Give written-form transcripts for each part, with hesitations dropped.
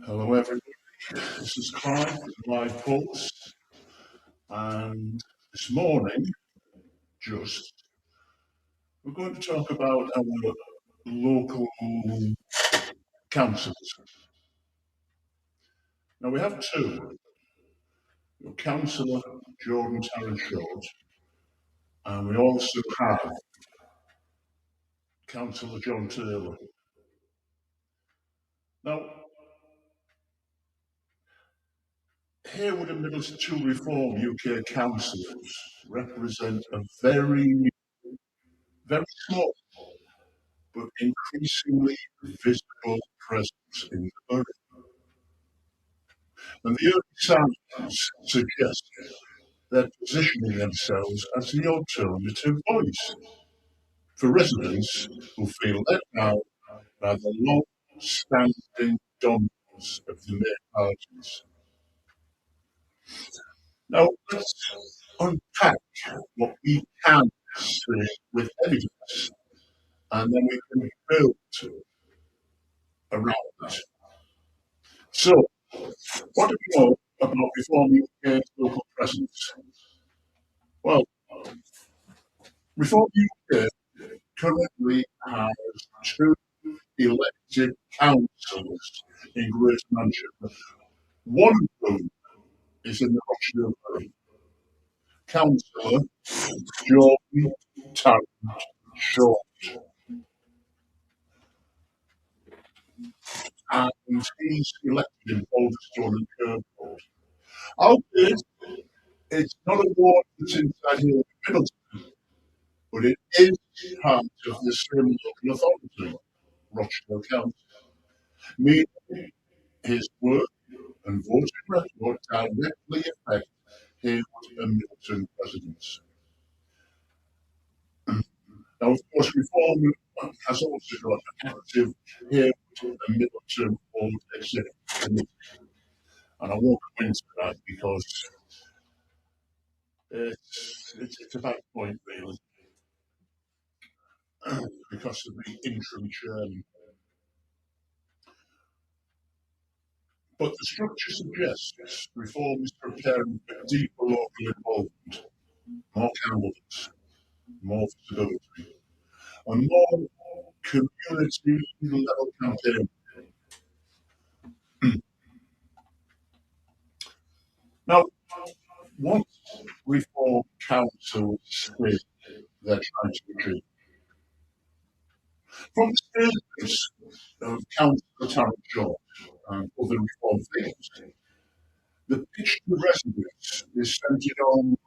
Hello everybody, this is Clive with Live Pulse, and this morning, we're going to talk about our local councils. Now we have two, Councillor Jordan Tarrant-Short, and we also have Councillor John Taylor. Now, Heywood and Rochdale Reform UK councillors represent a very small but increasingly visible presence in the borough. And the early signs suggest they're positioning themselves as the alternative voice for residents who feel let down by the long-standing dominance of the main parties. Now, let's unpack what we can say with evidence, and then we can build around that. So, what do we know about Reform UK's local presence? Well, Reform UK currently has two elected councillors in Greater Manchester. One of whom is in the Rochdale borough, Councillor Jordan Tarrant-Short, and he's elected in Balderstone and Kirkwood. Albeit, it's not a ward that's inside here in Middleton, but it is part of the same local authority, Rochdale Council, meaning his work and voting record directly affect Heywood and Middleton residents. Now, of course, Reform has also got an active Heywood and Middleton Board Executive Committee, and I won't go into that because it's a bad point, really, because of the interim chairman. But the structure suggests Reform is preparing for deeper local involvement, more candidates, more visibility, and more community level campaign. Now, what Reform councils say they're trying to achieve? From the statements of Councillor Tarrant-Short and other Reform figures, the pitch to residents is centred on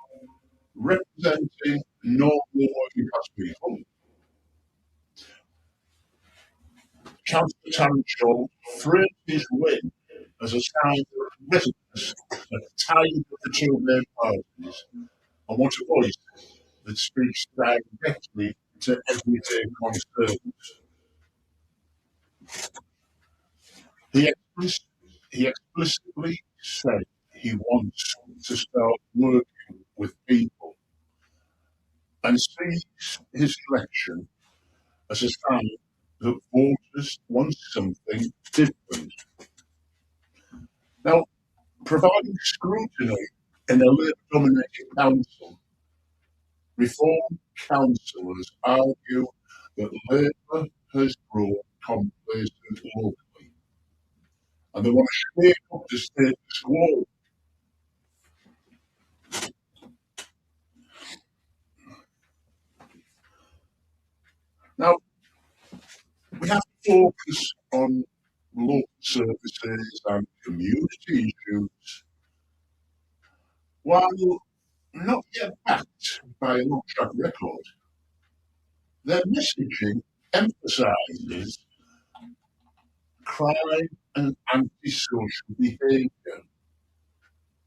representing normal working class people. Councillor Tarrant-Short framed his win as a sign that residents are tired of the two main parties and want a voice that speaks directly to everyday concerns. He explicitly said he wants to start working with people and sees his election as a sign that voters want something different. Now, providing scrutiny in a Labour-dominated council, Reform councillors argue that Labour has grown complacent locally, and they want to shake up the status quo. Now, we have to focus on local services and community issues, while not yet backed by a long track record. Their messaging emphasises crime and antisocial behaviour,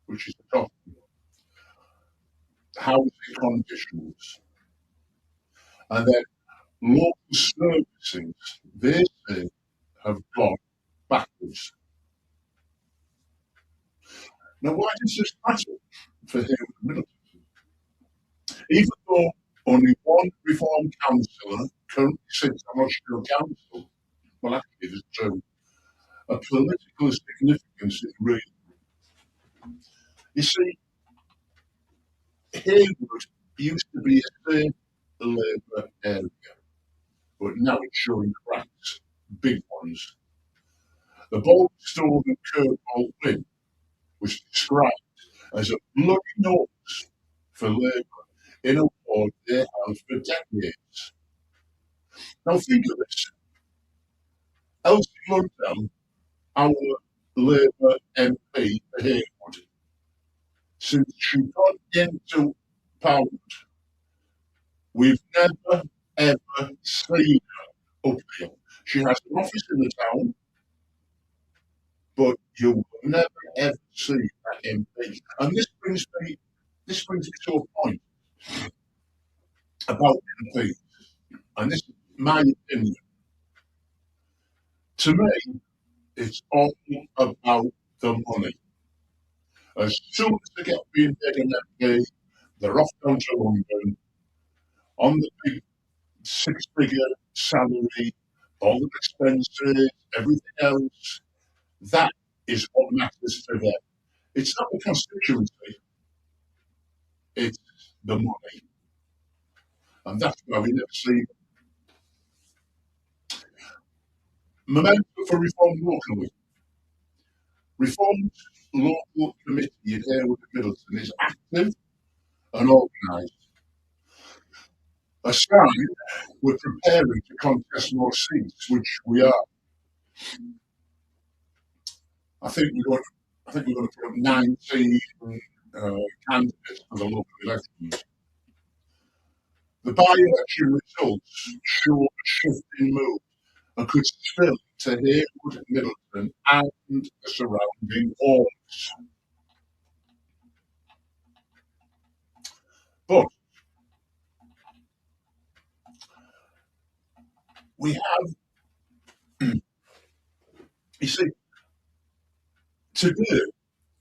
which is the topic, housing conditions, and then local services, they say, have gone backwards. Now, why does this matter for Heywood and Middleton? Even though only one Reform councillor currently sits on Rochdale Council, well, actually, there's two. a political significance is real. You see, Heywood used to be a safe Labour area, but now it's showing cracks, big ones. The bold stone and curveball win was described as a bloody nose for Labour in a war they held for decades. Now think of this. Elsie Lundell, our Labour MP for Heywood, since she got into Parliament, we've never ever seen her up here. She has an office in the town, but you will never ever see that MP. And this brings me to a point about MPs, and this is my opinion. To me, it's all about the money. As soon as they get being big an MP, they're off down to London on the big six-figure salary, all the expenses, everything else. That is what matters to them. It's not the constituency, it's the money. And that's why we never see momentum for reform locally. Reform's local committee in Heywood and Middleton is active and organised. A sign we're preparing to contest more seats, which we are. I think we're going to put up 19 candidates for the local elections. The by-election results show a shift in mood and could spill to Heywood, Middleton and the surrounding wards. But we have, you see, today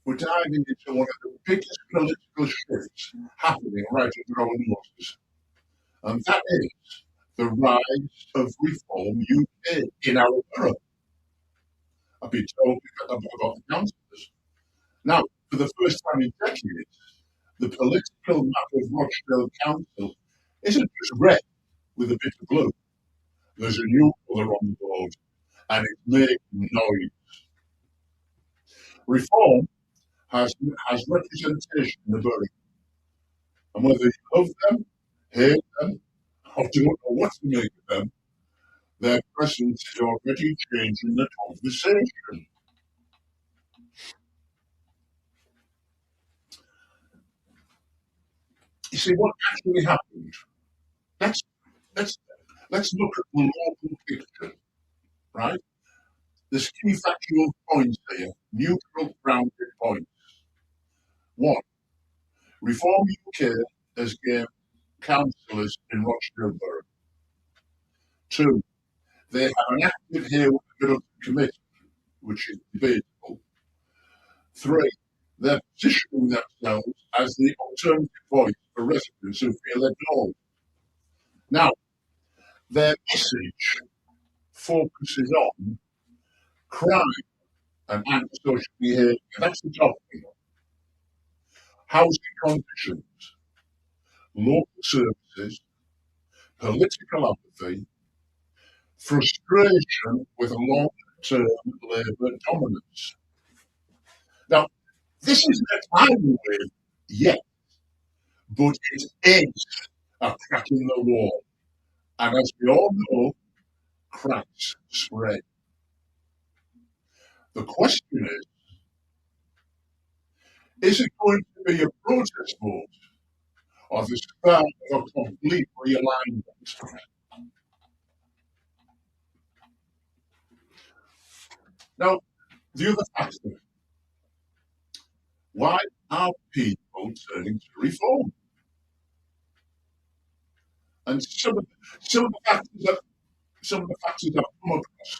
we're diving into one of the biggest political shifts happening right under our noses, and that is the rise of Reform UK in our borough. I've been told about the councillors. Now, for the first time in decades, the political map of Rochdale Council isn't just red with a bit of blue. There's a new colour on the board, and it's making noise. Reform has representation in the borough, and whether you love them, hate them, or don't know what to make of them, their presence is already changing the conversation. You see, what actually happened? Let's let's let's look at the local picture, right? There's key factual points here, neutral grounded points. One, Reform UK has gained councillors in Rochdale Borough. Two, they have an active Heywood Middleton committee, which is debatable. Three, they're positioning themselves as the alternative voice for residents who feel ignored. Now, their message focuses on crime and antisocial behaviour. That's the topic. Housing conditions, local services, political apathy, frustration with a long-term Labour dominance. Now, this isn't a tidal wave yet, but it is a crack in the wall. And as we all know, cracks spread. The question is it going to be a protest vote or the start of a complete realignment? Now, the other factor, why are people turning to reform? And some of the factors I've come across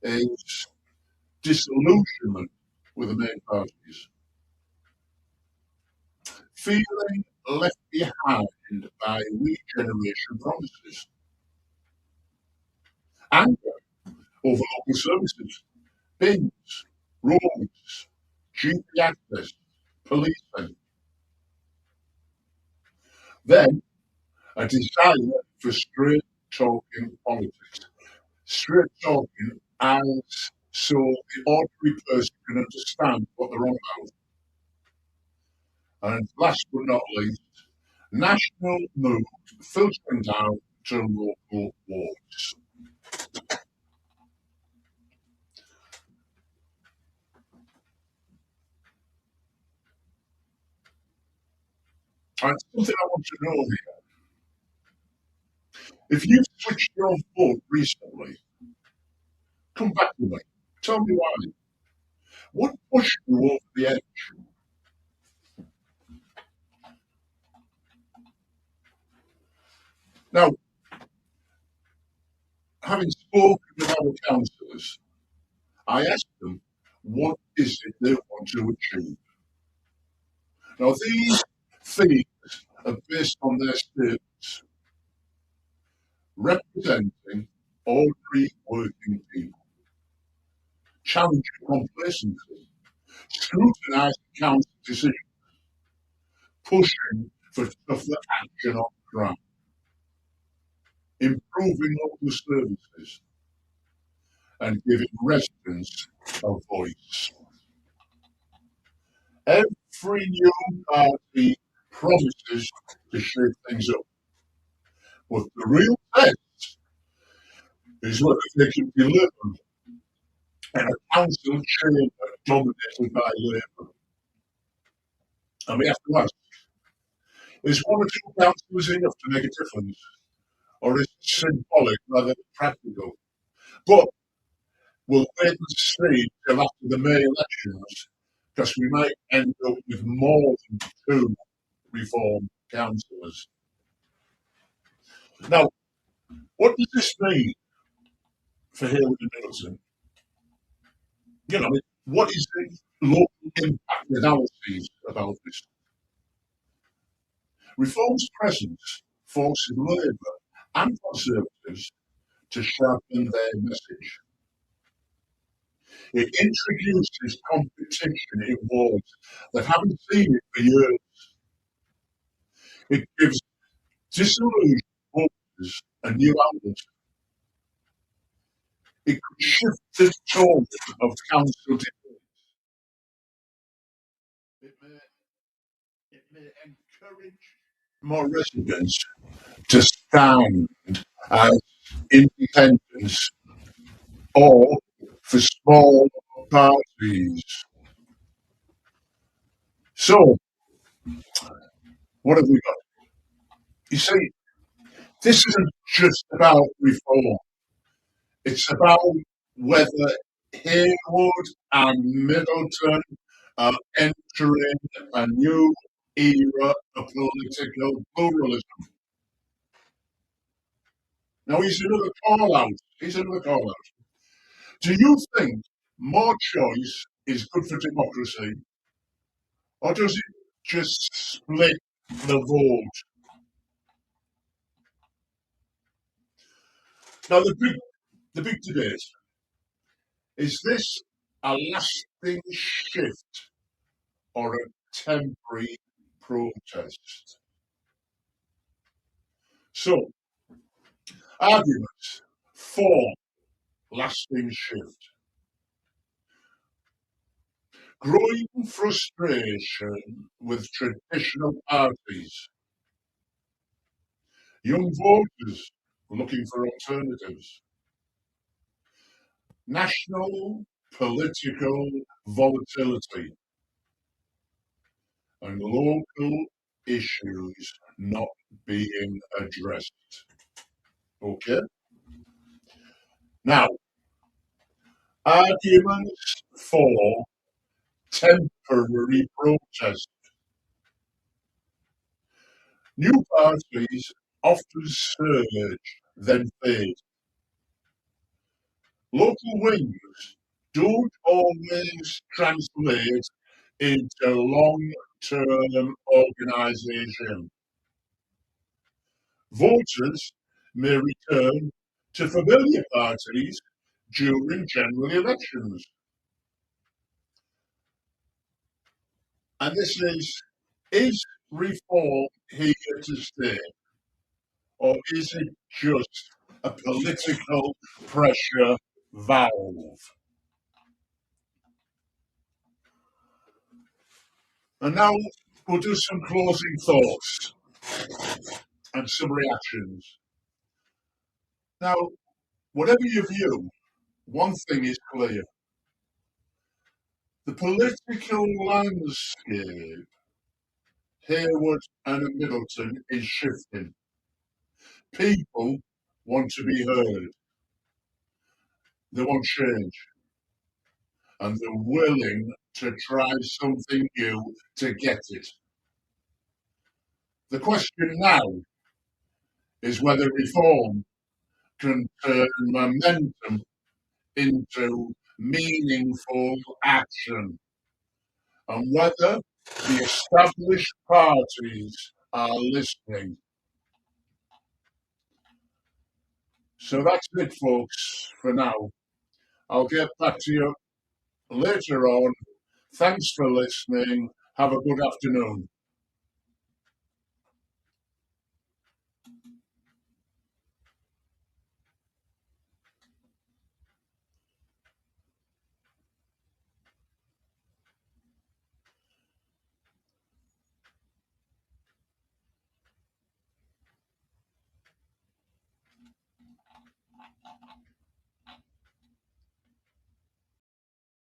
is disillusionment with the main parties, feeling left behind by regeneration promises, anger over local services, bins, roads, GP access, policing. Then a desire for straight talking politics. Straight talking as so the ordinary person can understand what they're on about. And last but not least, national mood filtering down to local wards. And something I want to know here. If you've switched your vote recently, come back to me. Tell me why. What pushed you over the edge? Now, having spoken with our councillors, I asked them, what is it they want to achieve? Now, these things are based on their statements, representing ordinary working people, challenging complacency, scrutinising council decisions, pushing for tougher action on crime, improving local services, and giving residents a voice. Every new party promises to shake things up, but the real test is whether they can deliver in a council chamber dominated by Labour. And we have to ask, is one or two councillors enough to make a difference? Or is it symbolic rather than practical? But we'll wait and see till after the May elections, because we might end up with more than two reform councillors. Now, what does this mean for Heywood and Middleton? You know, what is the local impact analysis about this? Reform's presence forces Labour and Conservatives to sharpen their message. It introduces competition in wards that haven't seen it for years. It gives disillusioned voters a new outlet. It could shift the tone of council debates. It may encourage more residents to stand as independents or for small parties. So, what have we got? You see, this isn't just about reform. It's about whether Heywood and Middleton are entering a new era of political pluralism. Now, here's another call out. Do you think more choice is good for democracy, or does it just split the vote? Now, the big debate is this a lasting shift or a temporary protest? So, arguments for lasting shift. Growing frustration with traditional parties. Young voters looking for alternatives. National political volatility. And local issues not being addressed. Okay? Now, arguments for temporary protest. New parties often surge, then fade. Local wings don't always translate into long-term organisation. Voters may return to familiar parties during general elections. And this is reform here to stay, or is it just a political pressure valve? And now we'll do some closing thoughts and some reactions. Now, whatever your view, one thing is clear. The political landscape, Heywood and Middleton, is shifting. People want to be heard. They want change. And they're willing to try something new to get it. The question now is whether reform can turn momentum into meaningful action, and whether the established parties are listening. So that's it, folks, for now. I'll get back to you later on. Thanks for listening. Have a good afternoon.